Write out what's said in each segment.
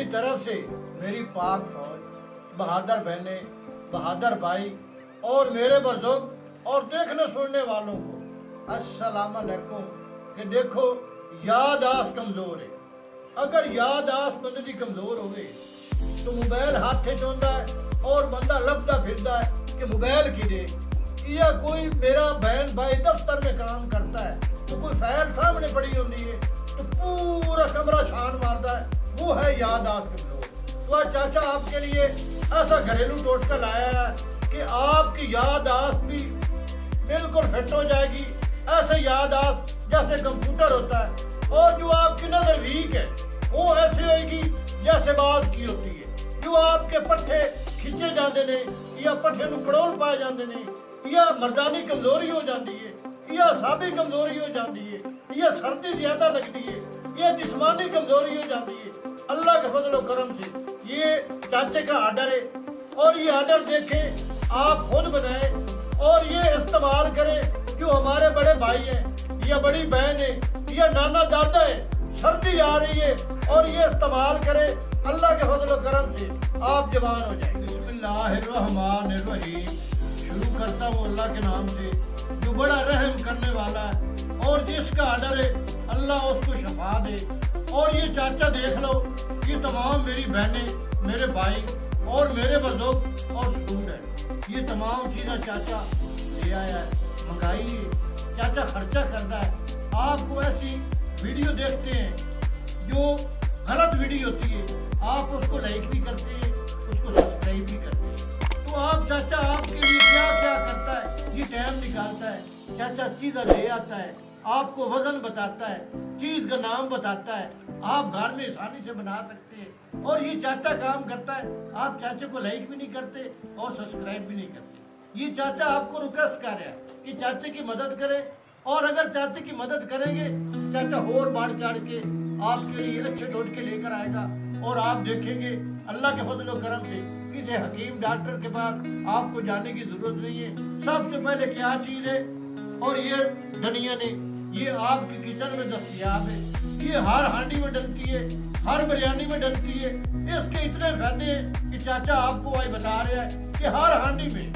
तरफ से मेरी पाक फौज, बहादुर बहनें, बहादुर भाई और मेरे बुजुर्ग और देखने सुनने वालों को अस्सलाम वालेकुम। कि देखो याद आस कमज़ोर है, अगर याद आस बंदे की कमज़ोर हो गई तो मोबाइल हाथ चौंदा है और बंदा लभदा फिरदा है कि मोबाइल की दे, या कोई मेरा बहन भाई दफ्तर में काम करता है तो कोई फाइल सामने पड़ी होती है तो पूरा कमरा छान मारता है, वो है याद आस कमज़ोर। तो आज चाचा आपके लिए ऐसा घरेलू टोटका लाया है कि आपकी याद आस भी बिल्कुल फिट हो जाएगी। ऐसे याद आस जैसे कंप्यूटर होता है, और जो आपकी नज़र वीक है वो ऐसे होगी जैसे बात की होती है। जो आपके पट्ठे खिंचे जाते ने या पट्ठे ਨੂੰ पड़ोल पाए जाते ने, या मर्दानी कमजोरी हो जाती है, या साबी कमजोरी हो जाती है, या सर्दी ज्यादा लगती है, या जिस्मानी कमजोरी हो जाती है। अल्लाह के फजल करम से ये चाचे का आर्डर है, और ये आर्डर देखें आप खुद बनाएं और ये इस्तेमाल करें। जो हमारे बड़े भाई हैं या बड़ी बहन है या नाना दादा है, सर्दी आ रही है और ये इस्तेमाल करें, अल्लाह के फजल करम से आप जवान हो जाएंगे। बिस्मिल्लाहिर्रहमानिर्रहीम। शुरू करता हूँ अल्लाह के नाम से जो बड़ा रहम करने वाला है, और जिसका आर्डर है अल्लाह उसको शफा दे। और ये चाचा देख लो, ये तमाम मेरी बहनें, मेरे भाई और मेरे बुजुर्ग और स्टूडेंट, ये तमाम चीज़ें चाचा ले आया है, मंगाई है। चाचा खर्चा करता है। आपको ऐसी वीडियो देखते हैं जो गलत वीडियो होती है, आप उसको लाइक भी करते हैं, उसको सब्सक्राइब भी करते हैं। तो आप चाचा आपके लिए क्या क्या करता है, ये टाइम निकालता है। चाचा चीज़ें ले आता है, आपको वजन बताता है, चीज़ का नाम बताता है, आप घर में आसानी से बना सकते हैं। और ये चाचा काम करता है, आप चाचे को लाइक भी नहीं करते और सब्सक्राइब भी नहीं करते। ये चाचा आपको रिक्वेस्ट कर रहा है कि चाचे की मदद करें, और अगर चाचे की मदद करेंगे चाचा और बढ़ चढ़ के आपके लिए अच्छे टोटके लेकर आएगा। और आप देखेंगे अल्लाह के फजल करम से किसी हकीम डॉक्टर के पास आपको जाने की जरूरत नहीं है। सबसे पहले क्या चीज़ है, और ये धनिया ने ये आपकी किचन में दस्तयाब है, ये हर हांडी में डलती है, हर बिरयानी में डलती है। इसके इतने फायदे हैं कि चाचा आपको आज बता रहा है कि हर हांडी में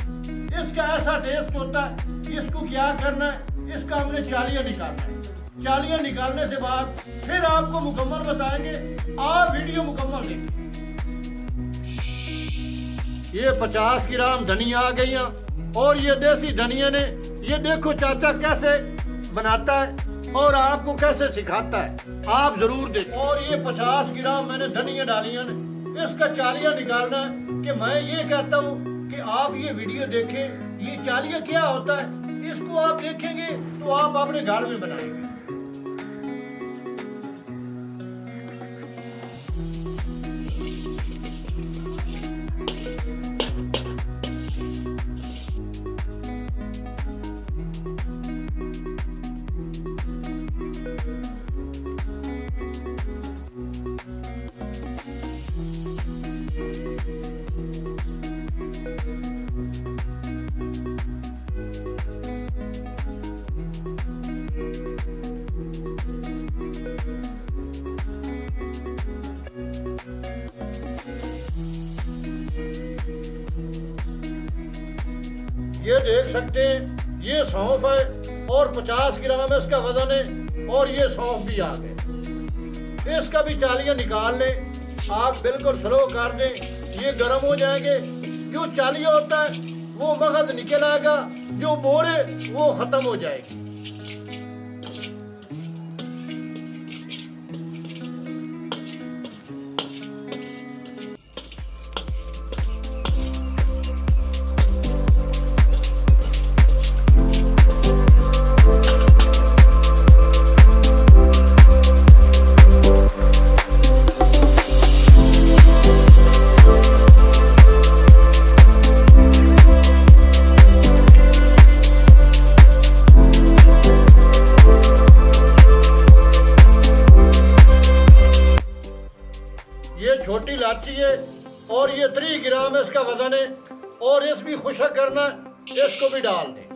इसका ऐसा टेस्ट होता है। इसको क्या करना है, इसका हमने चालियाँ निकालना है। चालियाँ निकालने से बाद फिर आपको मुकम्मल बताएंगे, आप वीडियो मुकम्मल देखें। ये 50 ग्राम धनिया आ गई, और ये देसी धनिया ने ये देखो चाचा कैसे बनाता है और आपको कैसे सिखाता है, आप जरूर देखें। और ये 50 ग्राम मैंने धनिया डाली है, इसका चालियाँ निकालना है। कि मैं ये कहता हूँ कि आप ये वीडियो देखें, ये चालियाँ क्या होता है, इसको आप देखेंगे तो आप अपने घर में बनाएंगे। ये देख सकते हैं ये सौंफ है और 50 ग्राम इसका वजन है, और ये सौंफ भी आ गए। इसका भी चालियाँ निकाल लें, आग बिल्कुल स्लो कर दें, ये गर्म हो जाएंगे। जो चालियाँ होता है वो मगज निकल आएगा, जो बोरे वो ख़त्म हो जाएगी। छोटी इलायची है और ये 3 ग्राम इसका वजन है, और इस भी खुशक करना, इसको भी डाल दें।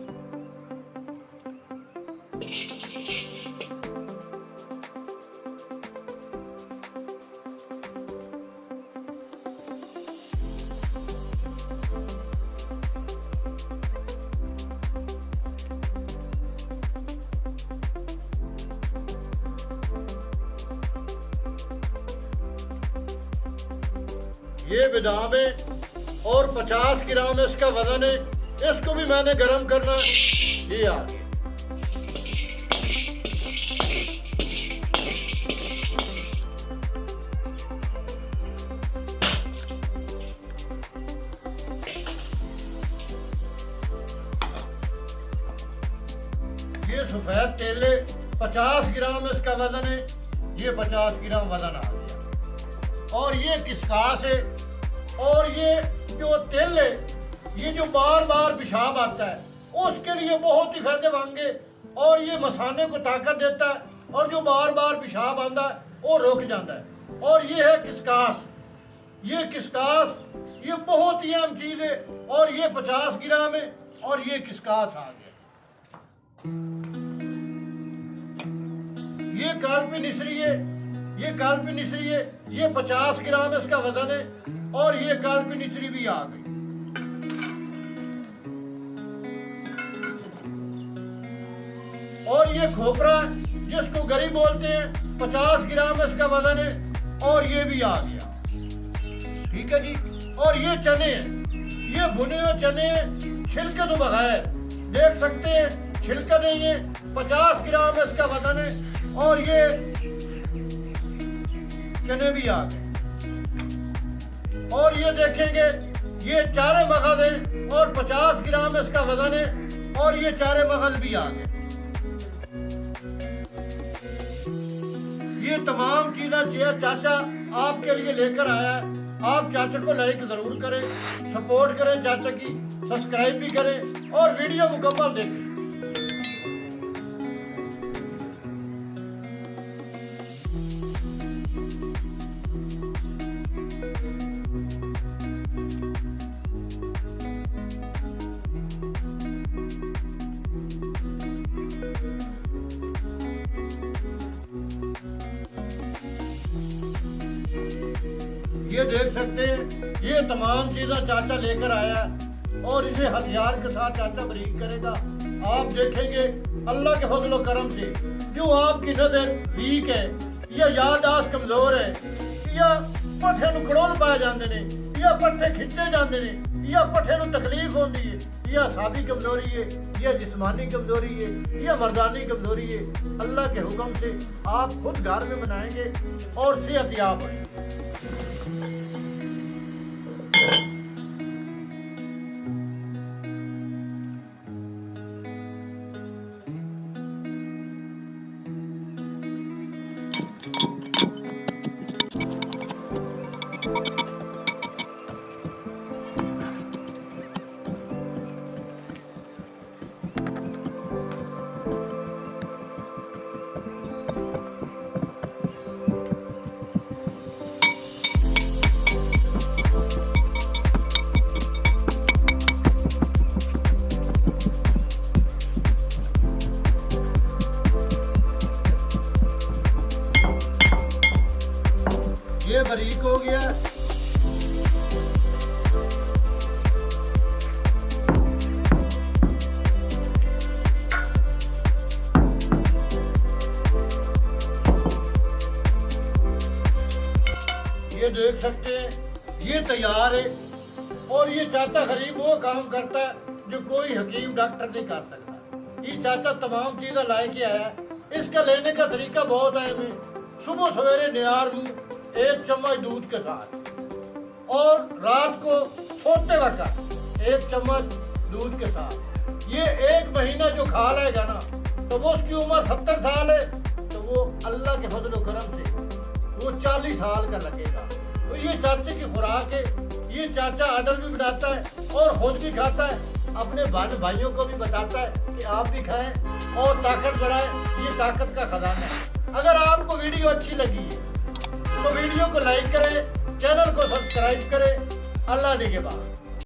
ये बादाम है और 50 ग्राम इसका वजन है। इसको भी मैंने गरम करना है। ये आ गया। ये सफेद तेल है, 50 ग्राम इसका वजन है। ये 50 ग्राम वजन आ गया। और ये किसकास है। और ये जो तेल है, ये जो बार बार पेशाब आता है उसके लिए बहुत ही फायदेमंद है। और ये मसाने को ताकत देता है और जो बार बार पेशाब आता है वो रुक जाता है। और ये है किसकास। ये किसकास ये बहुत ही अहम चीज़ है। और ये 50 ग्राम है और ये किसकास आ गया। ये कालपी निसरी है। ये कालपी निसरी है। ये 50 ग्राम इसका वजन है। और ये कालपी निसरी भी आ गई। और ये खोपरा जिसको गरी बोलते हैं, 50 ग्राम इसका वजन है। और ये भी आ गया। ठीक है जी। और ये चने हैं। ये भुने हुए चने हैं, छिलके तो बगैर। देख सकते हैं छिलका नहीं है। 50 ग्राम इसका वजन है। और ये चने भी आ गए। और ये देखेंगे ये चारे मगज है और 50 ग्राम इसका वजन है। और ये चारे मगज भी आ गए। ये तमाम चीज़ें चाचा आपके लिए लेकर आया है। आप चाचा को लाइक जरूर करें, सपोर्ट करें, चाचा की सब्सक्राइब भी करें और वीडियो मुकम्मल देखें। ये देख सकते हैं ये तमाम चीज़ें चाचा लेकर आया और इसे हथियार के साथ चाचा बारीक करेगा। आप देखेंगे अल्लाह के फजल करम से जो आपकी नज़र वीक है या याददाश्त कमज़ोर है या पट्ठे नूं कड़ोल पाए जाते हैं या पट्ठे खिंचे जाते हैं या पट्ठे नूं तकलीफ होती है या सादी कमज़ोरी है या जिस्मानी कमज़ोरी है या मर्दानी कमज़ोरी है, अल्लाह के हुक्म से आप खुद घर में बनाएंगे और सेहतयाब होंगे। ये बारीक हो गया। ये देख सकते हैं ये तैयार है। और ये चाचा गरीब वो काम करता है जो कोई हकीम डॉक्टर नहीं कर सकता। ये चाचा तमाम चीज़ें लाए के आया। इसका लेने का तरीका बहुत अहम है। सुबह सवेरे नियार मुँह 1 चम्मच दूध के साथ और रात को सोते वक्त 1 चम्मच दूध के साथ। ये 1 महीना जो खा लेगा ना तो वो उसकी उम्र 70 साल है तो वो अल्लाह के फजल करम से वो 40 साल का लगेगा। तो ये चाचे की खुराक है। ये चाचा आर्डर भी बनाता है और खुद भी खाता है, अपने बहन भाइयों को भी बताता है कि आप भी खाएं और ताकत बढ़ाएं। ये ताकत का खजाना है। अगर आपको वीडियो अच्छी लगी है तो वीडियो को लाइक करें, चैनल को सब्सक्राइब करें। अल्लाह ने के बाद।